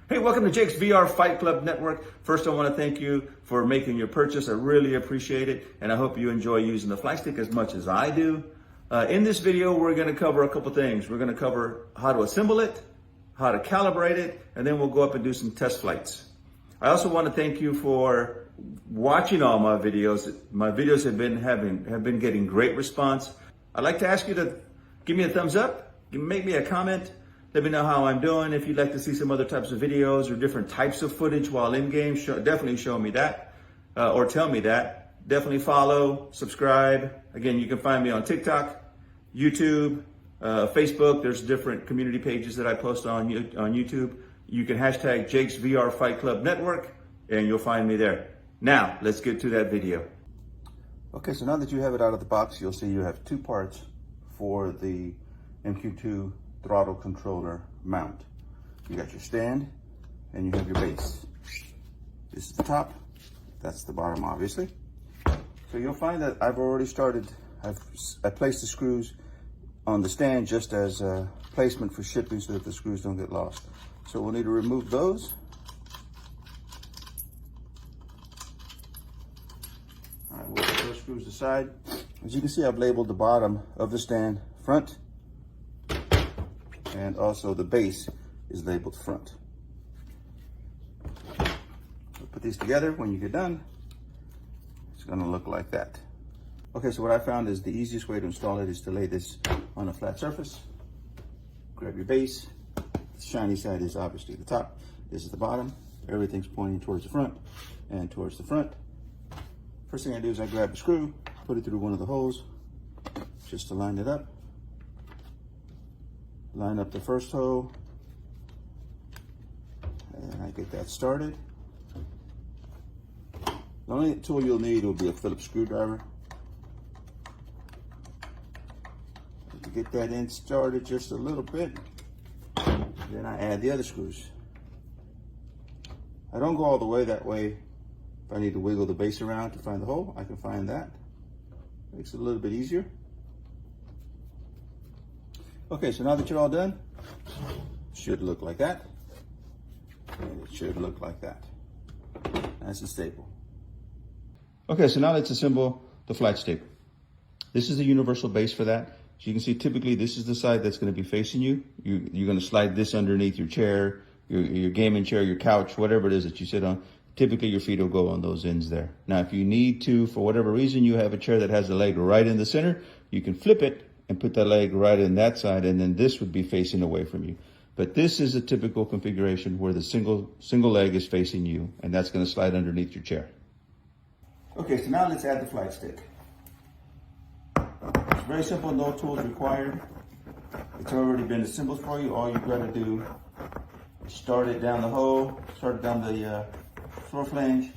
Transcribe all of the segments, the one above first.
Hey, welcome to Jake's VR Fight Club Network. First, I want to thank you for making your purchase. I really appreciate it, and I hope you enjoy using the flight stick as much as I do. In this video, we're going to cover a couple things. We're going to cover how to assemble it, how to calibrate it, and then we'll go up and do some test flights. I also want to thank you for watching all my videos. My videos have been getting great response. I'd like to ask you to give me a thumbs up, make me a comment. Let me know how I'm doing. If you'd like to see some other types of videos or different types of footage while in game, definitely show me that or tell me that. Definitely follow, subscribe. Again, you can find me on TikTok, YouTube, Facebook. There's different community pages that I post on YouTube. You can hashtag Jake's VR Fight Club Network and you'll find me there. Now, let's get to that video. Okay, so now that you have it out of the box, you'll see you have two parts for the MQ2 throttle controller mount. You got your stand and you have your base. This is the top, that's the bottom, obviously. So you'll find that I've already started, I placed the screws on the stand just as a placement for shipping so that the screws don't get lost. So we'll need to remove those. All right, we'll put those screws aside. As you can see, I've labeled the bottom of the stand front, and also the base is labeled front. So put these together. When you get done, it's going to look like that. Okay, so what I found is the easiest way to install it is to lay this on a flat surface. Grab your base. The shiny side is obviously the top. This is the bottom. Everything's pointing towards the front and towards the front. First thing I do is I grab a screw, put it through one of the holes just to line it up. Line up the first hole, and I get that started. The only tool you'll need will be a Phillips screwdriver. To get that in started just a little bit, then I add the other screws. I don't go all the way that way. If I need to wiggle the base around to find the hole, I can find that. Makes it a little bit easier. Okay, so now that you're all done, it should look like that, and it should look like that. Nice and stable. Okay, so now let's assemble the flight stick. This is the universal base for that. So you can see typically this is the side that's going to be facing you. You're going to slide this underneath your chair, your gaming chair, your couch, whatever it is that you sit on. Typically your feet will go on those ends there. Now if you need to, for whatever reason, you have a chair that has a leg right in the center, you can flip it and put that leg right in that side, and then this would be facing away from you. But this is a typical configuration where the single leg is facing you, and that's going to slide underneath your chair. Okay, so now let's add the flight stick. It's very simple, no tools required. It's already been assembled for you. All you've got to do is start it down the hole, start it down the floor flange,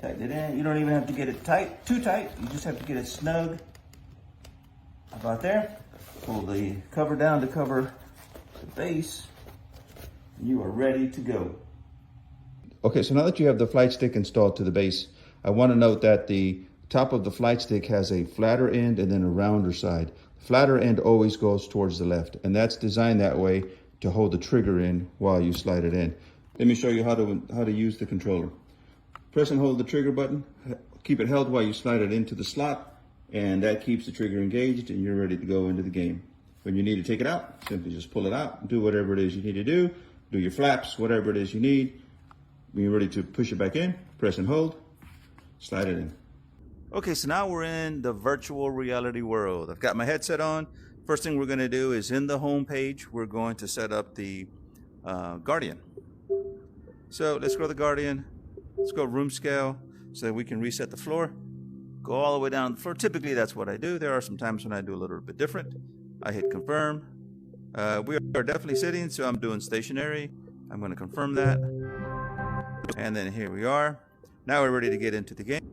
tighten it in. You don't even have to get it tight, too tight. You just have to get it snug. About there. Pull the cover down to cover the base. You are ready to go. Okay, so now that you have the flight stick installed to the base, I want to note that the top of the flight stick has a flatter end and then a rounder side. The flatter end always goes towards the left, and that's designed that way to hold the trigger in while you slide it in. Let me show you how to use the controller. Press and hold the trigger button. Keep it held while you slide it into the slot, and that keeps the trigger engaged and you're ready to go into the game. When you need to take it out, simply just pull it out, do whatever it is you need to do your flaps, whatever it is you need. When you're ready to push it back in, press and hold, slide it in. Okay, so now we're in the virtual reality world. I've got my headset on. First thing we're gonna do is in the home page, we're going to set up the Guardian. So let's go to the Guardian, let's go room scale so that we can reset the floor. Go all the way down the floor. Typically, that's what I do. There are some times when I do a little bit different. I hit confirm. We are definitely sitting, so I'm doing stationary. I'm going to confirm that. And then here we are. Now we're ready to get into the game.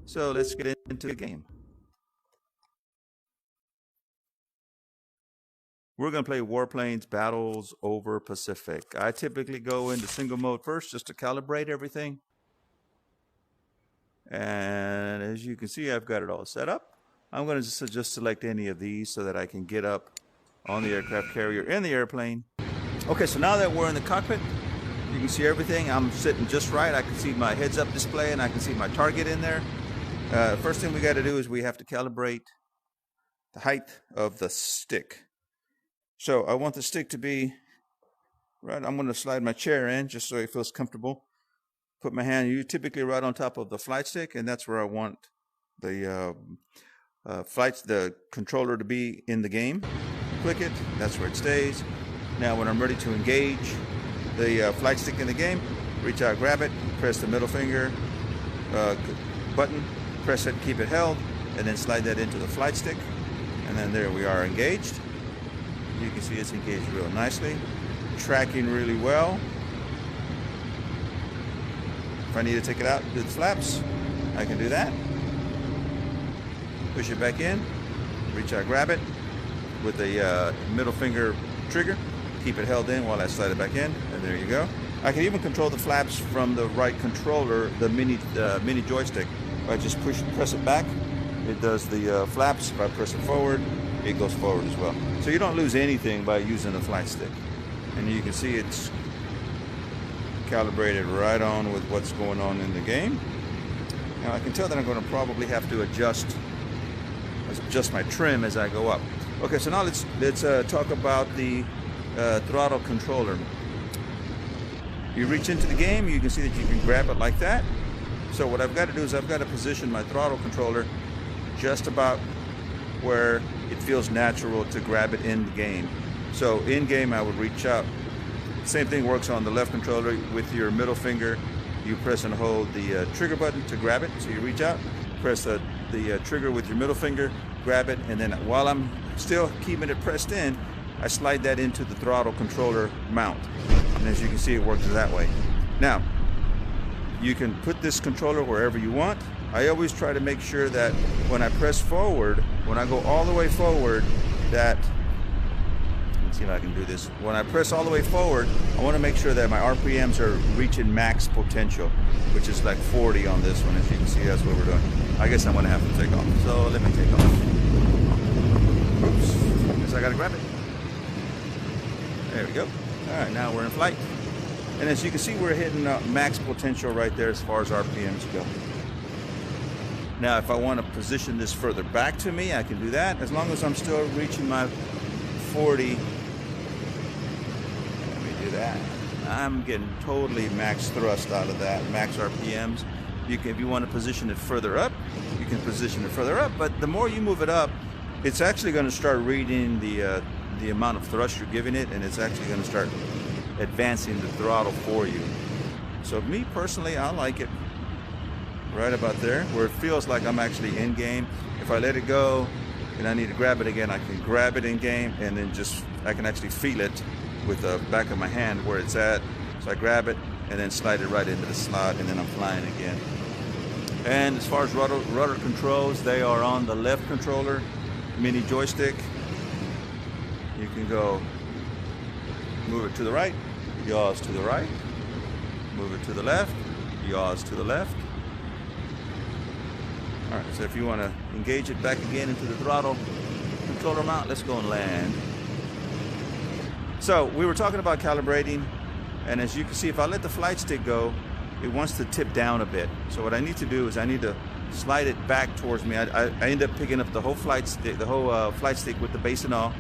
So let's get into the game. We're going to play Warplanes Battles over Pacific. I typically go into single mode first just to calibrate everything. And as you can see, I've got it all set up. I'm going to just select any of these so that I can get up on the aircraft carrier in the airplane. Okay, so now that we're in the cockpit, You can see everything. I'm sitting just right. I can see my heads-up display and I can see my target in there. First thing we got to do is we have to calibrate the height of the stick. So I want the stick to be right. I'm going to slide my chair in just so it feels comfortable. Put my hand typically right on top of the flight stick, and that's where I want the the controller to be in the game. Click it. That's where it stays. Now when I'm ready to engage the flight stick in the game, reach out, grab it, press the middle finger button, press it, keep it held, and then slide that into the flight stick, and then there we are, engaged. You can see it's engaged real nicely, tracking really well. If I need to take it out and do the flaps, I can do that. Push it back in, reach out, grab it with the middle finger trigger, keep it held in while I slide it back in, and there you go. I can even control the flaps from the right controller, the mini joystick. If I just press it back, it does the flaps. If I press it forward, it goes forward as well. So you don't lose anything by using the flight stick. And you can see it's calibrated right on with what's going on in the game. Now I can tell that I'm going to probably have to adjust my trim as I go up. Okay, so now let's talk about the throttle controller. You reach into the game, you can see that you can grab it like that. So what I've got to do is I've got to position my throttle controller just about where it feels natural to grab it in the game. So in game I would reach out. Same thing works on the left controller. With your middle finger you press and hold the trigger button to grab it. So you reach out, press the trigger with your middle finger, grab it, and then while I'm still keeping it pressed in, I slide that into the throttle controller mount. And as you can see, it works that way. Now, you can put this controller wherever you want. I always try to make sure that when I press forward, when I go all the way forward, that, let's see if I can do this. When I press all the way forward, I want to make sure that my RPMs are reaching max potential, which is like 40 on this one. As you can see, that's what we're doing. I guess I'm going to have to take off. So let me take off. Oops. Guess I got to grab it. There we go. All right, now we're in flight. And as you can see, we're hitting max potential right there as far as RPMs go. Now, if I want to position this further back to me, I can do that. As long as I'm still reaching my 40. Let me do that. I'm getting totally max thrust out of that, max RPMs. If you want to position it further up, you can position it further up. But the more you move it up, it's actually going to start reading the amount of thrust you're giving it, and it's actually going to start advancing the throttle for you. So me personally, I like it right about there where it feels like I'm actually in game. If I let it go and I need to grab it again, I can grab it in game, and then I can actually feel it with the back of my hand where it's at. So I grab it and then slide it right into the slot, and then I'm flying again. And as far as rudder controls, they are on the left controller, mini joystick. You can go move it to the right, yaws to the right, move it to the left, yaws to the left. All right, so if you want to engage it back again into the throttle controller mount, let's go and land. So we were talking about calibrating, and as you can see, if I let the flight stick go, it wants to tip down a bit. So what I need to do is I need to slide it back towards me. I end up picking up the whole flight stick, with the base and all,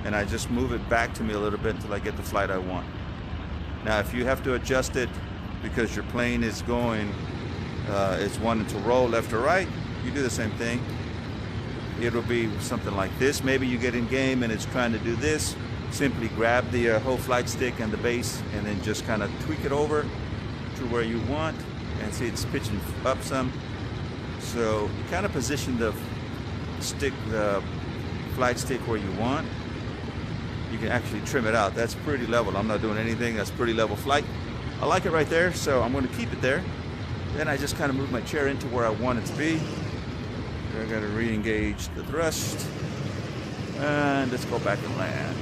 and I just move it back to me a little bit until I get the flight I want. Now, if you have to adjust it because your plane is going, it's wanting to roll left or right, you do the same thing. It'll be something like this. Maybe you get in game and it's trying to do this. Simply grab the whole flight stick and the base, and then just kind of tweak it over to where you want, and see it's pitching up some. So you kind of position the flight stick where you want. You can actually trim it out. That's pretty level. I'm not doing anything. That's pretty level flight. I like it right there, so I'm going to keep it there. Then I just kind of move my chair into where I want it to be. I got to re-engage the thrust, and let's go back and land.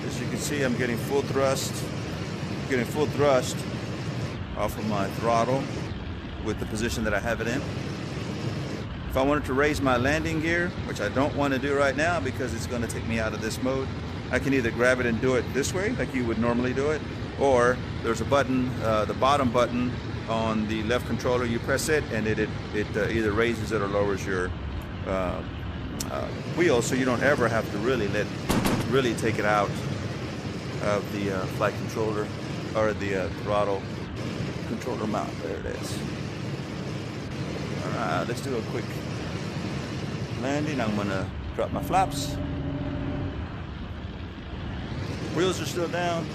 As you can see, I'm getting full thrust. Off of my throttle with the position that I have it in. If I wanted to raise my landing gear, which I don't want to do right now because it's going to take me out of this mode, I can either grab it and do it this way, like you would normally do it, or there's a button, the bottom button on the left controller. You press it, and it either raises it or lowers your wheel, so you don't ever have to really take it out of the flight controller or the throttle controller mount. There it is. All right, let's do a quick landing. I'm gonna drop my flaps. Wheels are still down.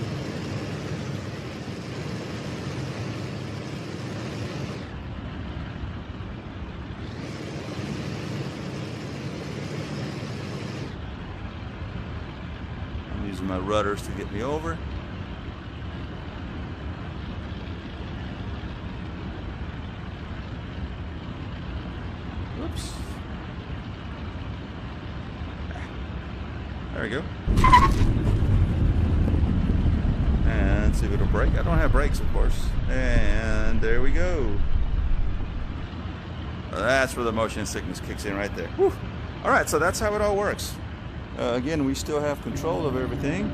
I'm using my rudders to get me over. Whoops. There we go. And see if it'll brake. I don't have brakes, of course. And there we go. That's where the motion sickness kicks in right there. Whew. All right, so that's how it all works. Again, we still have control of everything.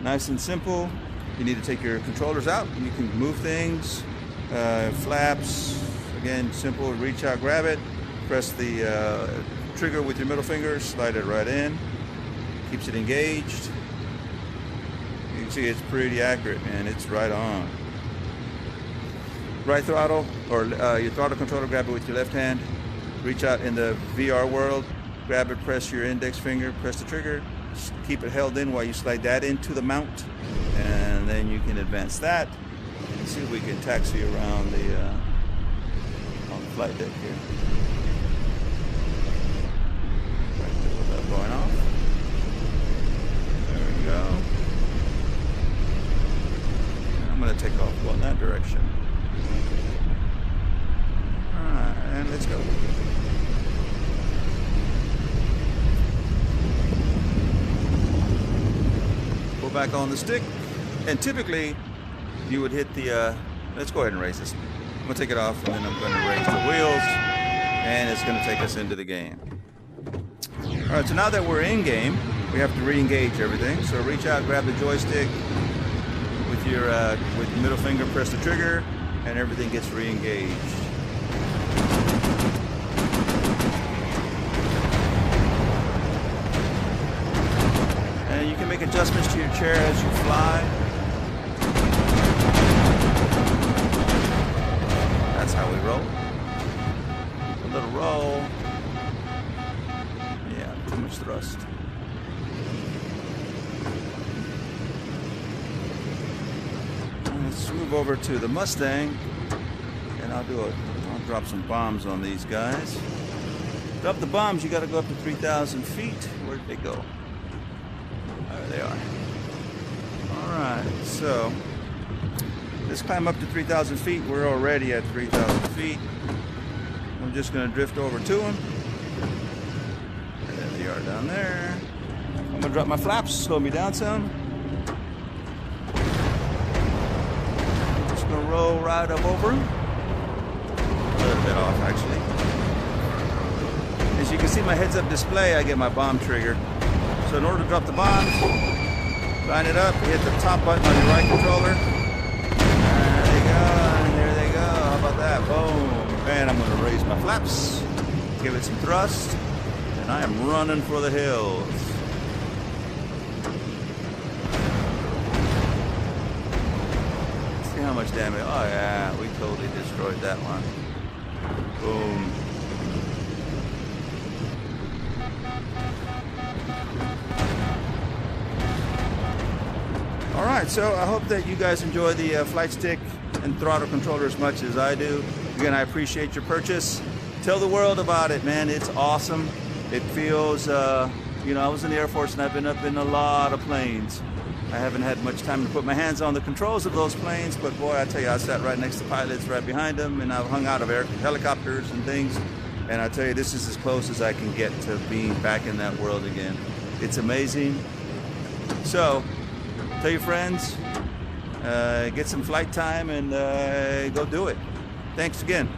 Nice and simple. You need to take your controllers out. You can move things. Flaps. Again, simple. Reach out, grab it. Press the trigger with your middle finger. Slide it right in. Keeps it engaged. You can see it's pretty accurate, man. It's right on. Right throttle, or your throttle controller, grab it with your left hand. Reach out in the VR world. Grab it, press your index finger, press the trigger. Keep it held in while you slide that into the mount. And then you can advance that. And see if we can taxi around the on the flight deck here. Right there with that going off. There we go. And I'm going to take off going that direction. Alright, and let's go. Pull back on the stick. And typically, you would hit the, let's go ahead and raise this. I'm going to take it off, and then I'm going to raise the wheels, and it's going to take us into the game. All right, so now that we're in game, we have to re-engage everything. So reach out, grab the joystick with your middle finger, press the trigger, and everything gets re-engaged. And you can make adjustments to your chair as you fly. That's how we roll. A little roll. Yeah, too much thrust. Let's move over to the Mustang, and I'll drop some bombs on these guys. Drop the bombs, you got to go up to 3,000 feet. Where did they go? There they are. All right, so let's climb up to 3,000 feet. We're already at 3,000 feet. I'm just going to drift over to them. And there they are down there. I'm going to drop my flaps, slow me down some. Just going to roll right up over them. A little bit off, actually. As you can see, my heads-up display, I get my bomb trigger. So in order to drop the bombs, line it up, hit the top button on your right controller. There they go, and there they go. How about that? Boom. And I'm going to raise my flaps, give it some thrust, and I am running for the hills. See how much damage. Oh yeah, we totally destroyed that one. Boom. All right, so I hope that you guys enjoy the flight stick and throttle controller as much as I do. Again, I appreciate your purchase. Tell the world about it, man. It's awesome. It feels, you know, I was in the Air Force and I've been up in a lot of planes. I haven't had much time to put my hands on the controls of those planes, but boy, I tell you, I sat right next to pilots, right behind them, and I've hung out of helicopters and things. And I tell you, this is as close as I can get to being back in that world again. It's amazing. So, tell your friends, get some flight time, and go do it. Thanks again.